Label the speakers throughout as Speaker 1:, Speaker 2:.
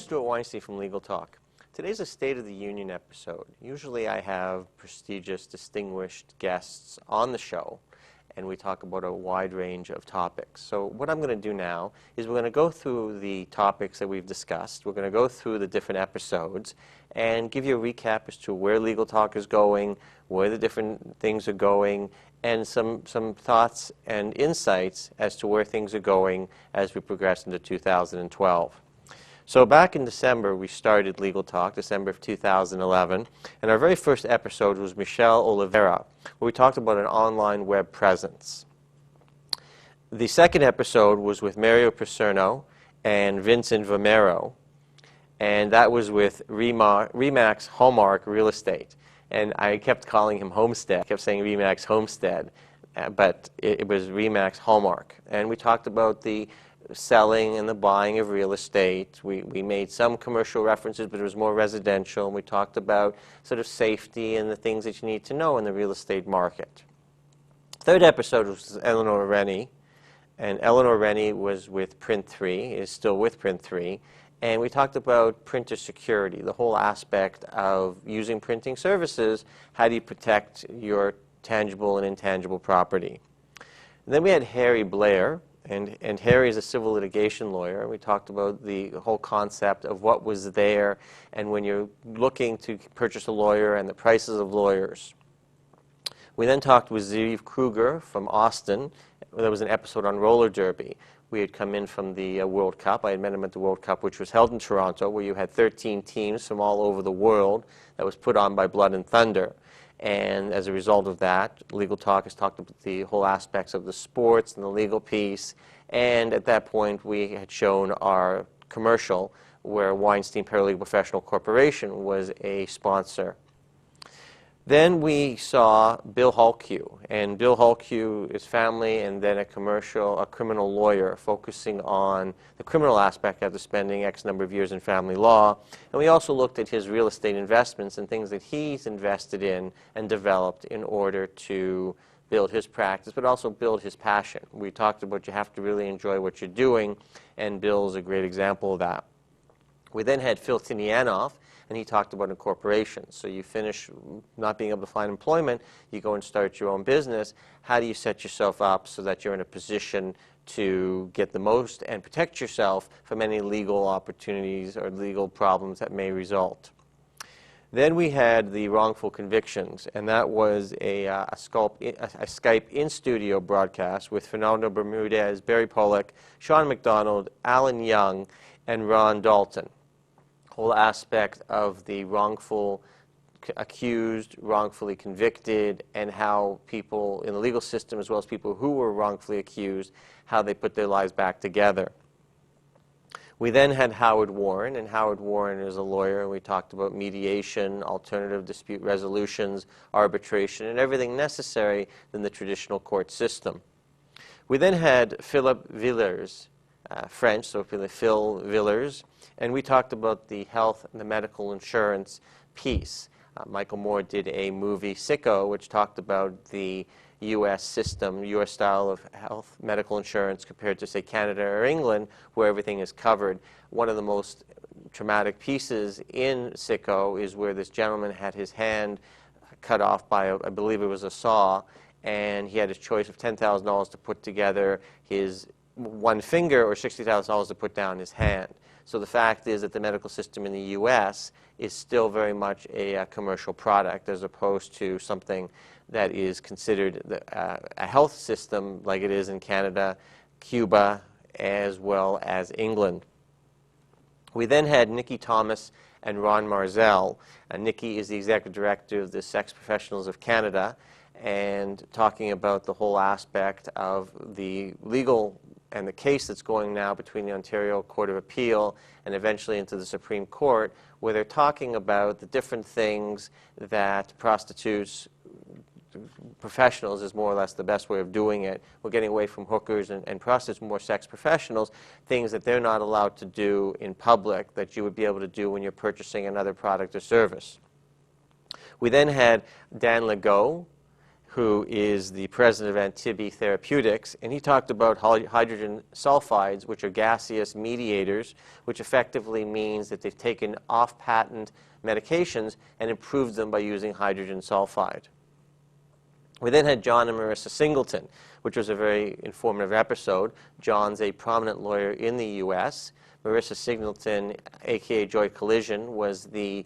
Speaker 1: Stuart Weinstein from Legal Talk. Today's a State of the Union episode. Usually I have prestigious, distinguished guests on the show, and we talk about a wide range of topics. So what I'm going to do now is we're going to go through the topics that we've discussed. We're going to go through the different episodes and give you a recap as to where Legal Talk is going, where the different things are going, and some thoughts and insights as to where things are going as we progress into 2012. So back in December, we started Legal Talk, December of 2011, and our very first episode was Michelle Oliveira, where we talked about an online web presence. The second episode was with Mario Paserno and Vincent Vomero, and that was with Remax Hallmark Real Estate. And I kept calling him Homestead. I kept saying Remax Homestead, but it was Remax Hallmark. And we talked about the selling and the buying of real estate. We made some commercial references, but it was more residential. And we talked about sort of safety and the things that you need to know in the real estate market. Third episode was Eleanor Rennie, and Eleanor Rennie was with Print3, is still with Print3, and we talked about printer security, the whole aspect of using printing services. How do you protect your tangible and intangible property? And then we had Harry Blair, and Harry is a civil litigation lawyer. We talked about the whole concept of what was there and when you're looking to purchase a lawyer and the prices of lawyers. We then talked with Zeev Kruger from Austin. There was an episode on roller derby. We had come in from the World Cup. I had met him at the World Cup, which was held in Toronto, where you had 13 teams from all over the world that was put on by Blood and Thunder. And as a result of that, Legal Talk has talked about the whole aspects of the sports and the legal piece. And at that point, we had shown our commercial where Weinstein Paralegal Professional Corporation was a sponsor. Then we saw Bill Hulque, and Bill Hulque is family and then a criminal lawyer focusing on the criminal aspect after spending X number of years in family law. And we also looked at his real estate investments and things that he's invested in and developed in order to build his practice, but also build his passion. We talked about you have to really enjoy what you're doing, and Bill's a great example of that. We then had Phil Tinianoff, and he talked about incorporation. So you finish not being able to find employment, you go and start your own business. How do you set yourself up so that you're in a position to get the most and protect yourself from any legal opportunities or legal problems that may result? Then we had the Wrongful Convictions, and that was a Skype in-studio broadcast with Fernando Bermudez, Barry Pollock, Sean McDonald, Alan Young, and Ron Dalton. Whole aspect of the wrongful accused, wrongfully convicted, and how people in the legal system, as well as people who were wrongfully accused, how they put their lives back together. We then had Howard Warren, and Howard Warren is a lawyer, and we talked about mediation, alternative dispute resolutions, arbitration, and everything necessary in the traditional court system. We then had Philip Villiers, French, so Phil Villiers, and we talked about the health and the medical insurance piece. Michael Moore did a movie, Sicko, which talked about the U.S. system, U.S. style of health medical insurance compared to, say, Canada or England, where everything is covered. One of the most traumatic pieces in Sicko is where this gentleman had his hand cut off by, I believe it was a saw, and he had his choice of $10,000 to put together his one finger or $60,000 to put down his hand. So the fact is that the medical system in the U.S. is still very much a commercial product as opposed to something that is considered a health system like it is in Canada, Cuba, as well as England. We then had Nikki Thomas and Ron Marzell. Nikki is the executive director of the Sex Professionals of Canada, and talking about the whole aspect of the legal and the case that's going now between the Ontario Court of Appeal and eventually into the Supreme Court, where they're talking about the different things that prostitutes, professionals is more or less the best way of doing it. We're getting away from hookers and prostitutes, more sex professionals, things that they're not allowed to do in public that you would be able to do when you're purchasing another product or service. We then had Dan Legault who is the president of Antibi Therapeutics, and he talked about hydrogen sulfides, which are gaseous mediators, which effectively means that they've taken off-patent medications and improved them by using hydrogen sulfide. We then had John and Marisa Singleton, which was a very informative episode. John's a prominent lawyer in the U.S. Marisa Singleton, a.k.a. Joy Collision, was the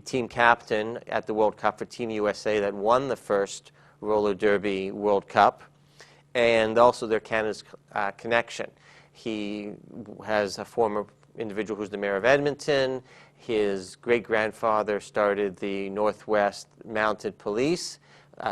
Speaker 1: team captain at the World Cup for Team USA that won the first roller derby World Cup, and also their Canada's connection. He has a former individual who's the mayor of Edmonton. His great-grandfather started the Northwest Mounted Police,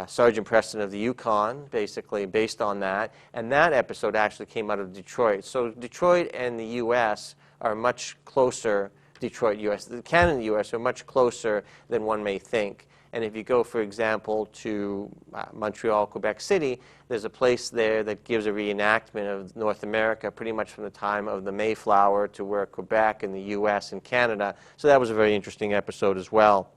Speaker 1: Sergeant Preston of the Yukon, basically based on that. And that episode actually came out of Detroit. So Detroit and the U.S. are much closer. Detroit, U.S. Canada and the U.S. are much closer than one may think. And if you go, for example, to Montreal, Quebec City, there's a place there that gives a reenactment of North America pretty much from the time of the Mayflower to where Quebec and the U.S. and Canada. So that was a very interesting episode as well.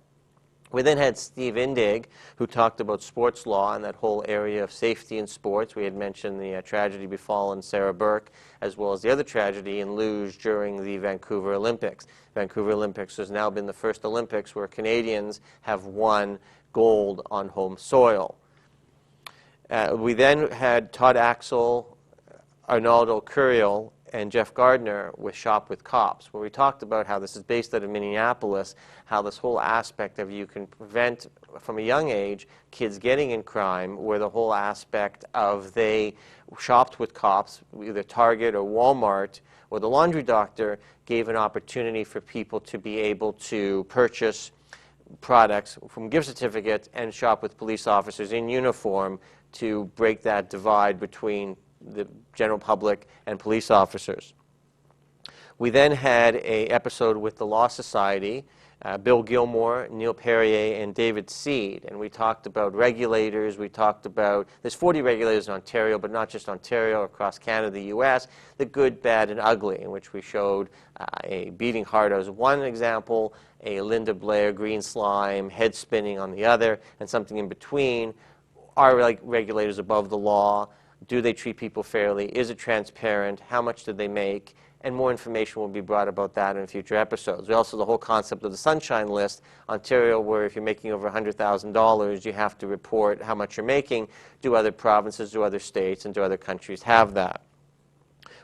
Speaker 1: We then had Steve Indig, who talked about sports law and that whole area of safety in sports. We had mentioned the tragedy befallen Sarah Burke, as well as the other tragedy in luge during the Vancouver Olympics. Vancouver Olympics has now been the first Olympics where Canadians have won gold on home soil. We then had Todd Axel, Arnaldo Curiel, and Jeff Gardner with Shop with Cops, where we talked about how this is based out of Minneapolis, how this whole aspect of you can prevent from a young age kids getting in crime, where the whole aspect of they shopped with cops, either Target or Walmart, or the laundry doctor gave an opportunity for people to be able to purchase products from gift certificates and shop with police officers in uniform to break that divide between the general public and police officers. We then had an episode with the Law Society, Bill Gilmore, Neil Perrier, and David Seed, and we talked about regulators. We talked about, there's 40 regulators in Ontario, but not just Ontario, across Canada, the U.S., the good, bad, and ugly, in which we showed a beating heart as one example, a Linda Blair green slime, head spinning on the other, and something in between. Are regulators above the law? Do they treat people fairly? Is it transparent? How much did they make? And more information will be brought about that in future episodes. We also, the whole concept of the Sunshine List, Ontario, where if you're making over $100,000, you have to report how much you're making. Do other provinces, do other states, and do other countries have that?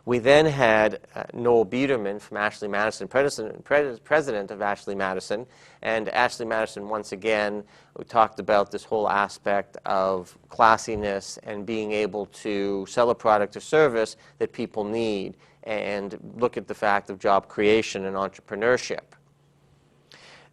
Speaker 1: We then had Noel Biederman from Ashley Madison, president of Ashley Madison. And Ashley Madison, once again, we talked about this whole aspect of classiness and being able to sell a product or service that people need, and look at the fact of job creation and entrepreneurship.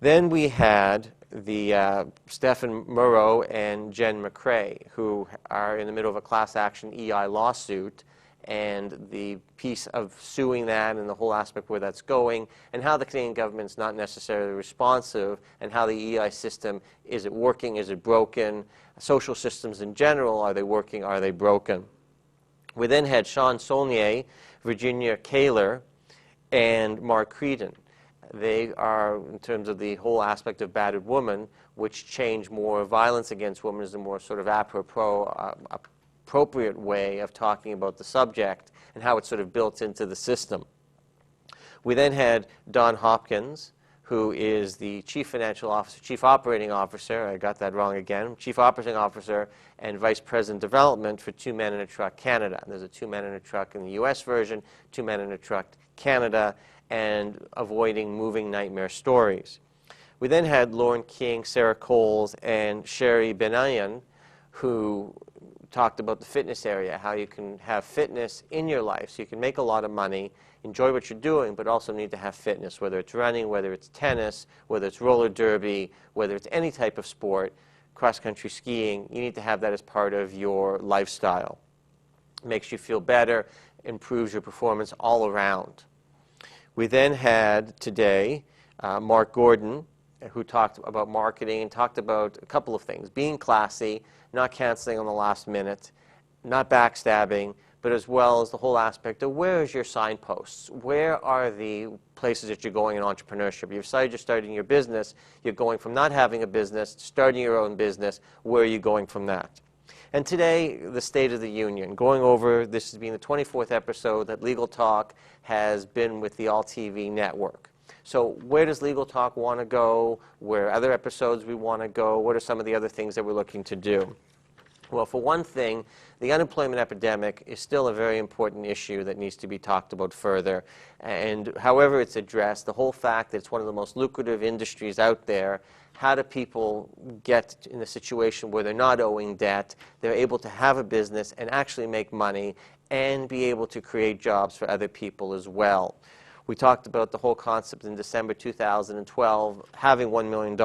Speaker 1: Then we had the Stephen Murrow and Jen McCrae, who are in the middle of a class action EI lawsuit, and the piece of suing that and the whole aspect where that's going, and how the Canadian government's not necessarily responsive, and how the EI system, is it working, is it broken? Social systems in general, are they working, are they broken? We then had Sean Saulnier, Virginia Kaler, and Mark Creedon. They are, in terms of the whole aspect of battered woman, which change more violence against women is a more sort of appropriate way of talking about the subject and how it's sort of built into the system. We then had Don Hopkins, who is the Chief Financial Officer, Chief Operating Officer, I got that wrong again, Chief Operating Officer and Vice President Development for Two Men in a Truck Canada. There's a Two Men in a Truck in the U.S. version, Two Men in a Truck Canada, and avoiding moving nightmare stories. We then had Lauren King, Sarah Coles, and Sherry Benayan, who talked about the fitness area, how you can have fitness in your life so you can make a lot of money, enjoy what you're doing, but also need to have fitness, whether it's running, whether it's tennis, whether it's roller derby, whether it's any type of sport, cross-country skiing. You need to have that as part of your lifestyle. It makes you feel better, improves your performance all around. We then had today Mark Gordon, who talked about marketing and talked about a couple of things: being classy, not canceling on the last minute, not backstabbing, but as well as the whole aspect of where is your signposts? Where are the places that you're going in entrepreneurship? You've decided you're starting your business. You're going from not having a business to starting your own business. Where are you going from that? And today, the State of the Union, going over, this has been the 24th episode that Legal Talk has been with the All TV network. So where does Legal Talk want to go? Where other episodes we want to go? What are some of the other things that we're looking to do? Well, for one thing, the unemployment epidemic is still a very important issue that needs to be talked about further. And however it's addressed, the whole fact that it's one of the most lucrative industries out there, how do people get in a situation where they're not owing debt, they're able to have a business and actually make money and be able to create jobs for other people as well? We talked about the whole concept in December 2012, having $1 million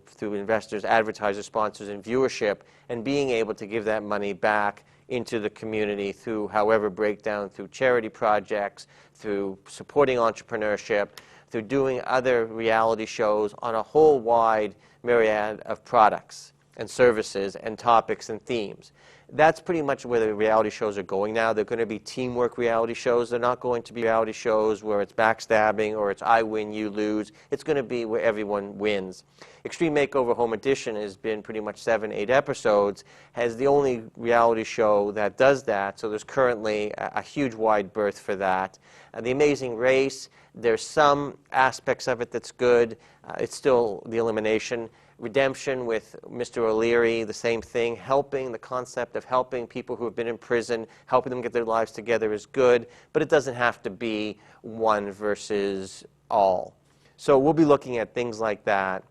Speaker 1: through investors, advertisers, sponsors, and viewership, and being able to give that money back into the community through however breakdown, through charity projects, through supporting entrepreneurship, through doing other reality shows on a whole wide myriad of products and services and topics and themes. That's pretty much where the reality shows are going now. They're going to be teamwork reality shows. They're not going to be reality shows where it's backstabbing or it's I win, you lose. It's going to be where everyone wins. Extreme Makeover Home Edition has been pretty much 7, 8 episodes, has the only reality show that does that, so there's currently a huge wide berth for that. The Amazing Race, there's some aspects of it that's good. It's still the elimination. Redemption with Mr. O'Leary, the same thing. The concept of helping people who have been in prison, helping them get their lives together is good, but it doesn't have to be one versus all. So we'll be looking at things like that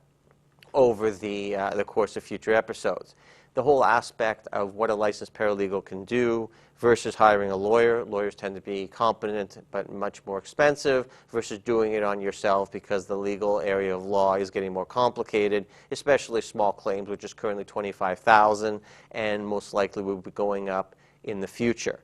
Speaker 1: over the course of future episodes. The whole aspect of what a licensed paralegal can do versus hiring a lawyer. Lawyers tend to be competent but much more expensive versus doing it on yourself because the legal area of law is getting more complicated, especially small claims, which is currently $25,000 and most likely will be going up in the future.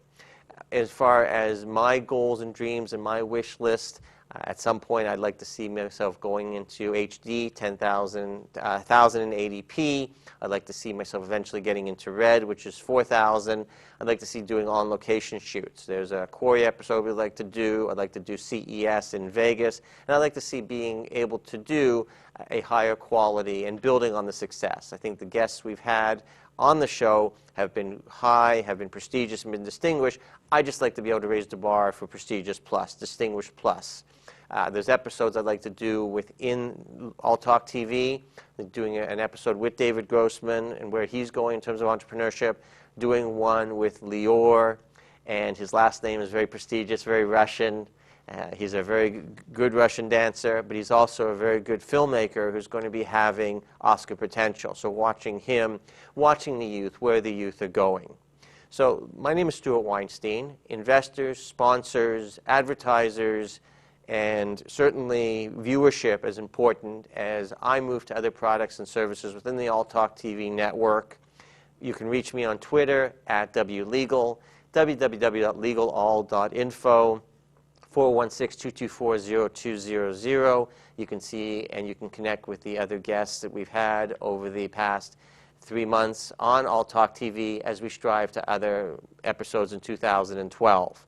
Speaker 1: As far as my goals and dreams and my wish list, at some point I'd like to see myself going into HD, 1080p. I'd like to see myself eventually getting into Red, which is 4,000. I'd like to see doing on-location shoots. There's a Quarry episode we'd like to do. I'd like to do CES in Vegas. And I'd like to see being able to do a higher quality and building on the success. I think the guests we've had on the show have been high, have been prestigious, and been distinguished. I just like to be able to raise the bar for prestigious plus, distinguished plus. There's episodes I'd like to do within All Talk TV, doing an episode with David Grossman and where he's going in terms of entrepreneurship, doing one with Lior, and his last name is very prestigious, very Russian. He's a very good Russian dancer, but he's also a very good filmmaker who's going to be having Oscar potential. So watching him, watching the youth, where the youth are going. So my name is Stuart Weinstein. Investors, sponsors, advertisers, and certainly viewership is important as I move to other products and services within the All Talk TV network. You can reach me on Twitter at WLegal, www.legalall.info, 416-224-0200. You can see and you can connect with the other guests that we've had over the past 3 months on All Talk TV as we strive to other episodes in 2012.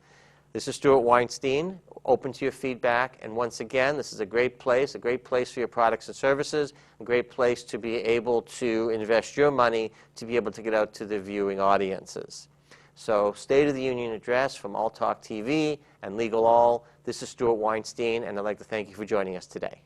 Speaker 1: This is Stuart Weinstein, open to your feedback, and once again, this is a great place for your products and services, a great place to be able to invest your money to be able to get out to the viewing audiences. So, State of the Union address from All Talk TV and Legal All. This is Stuart Weinstein, and I'd like to thank you for joining us today.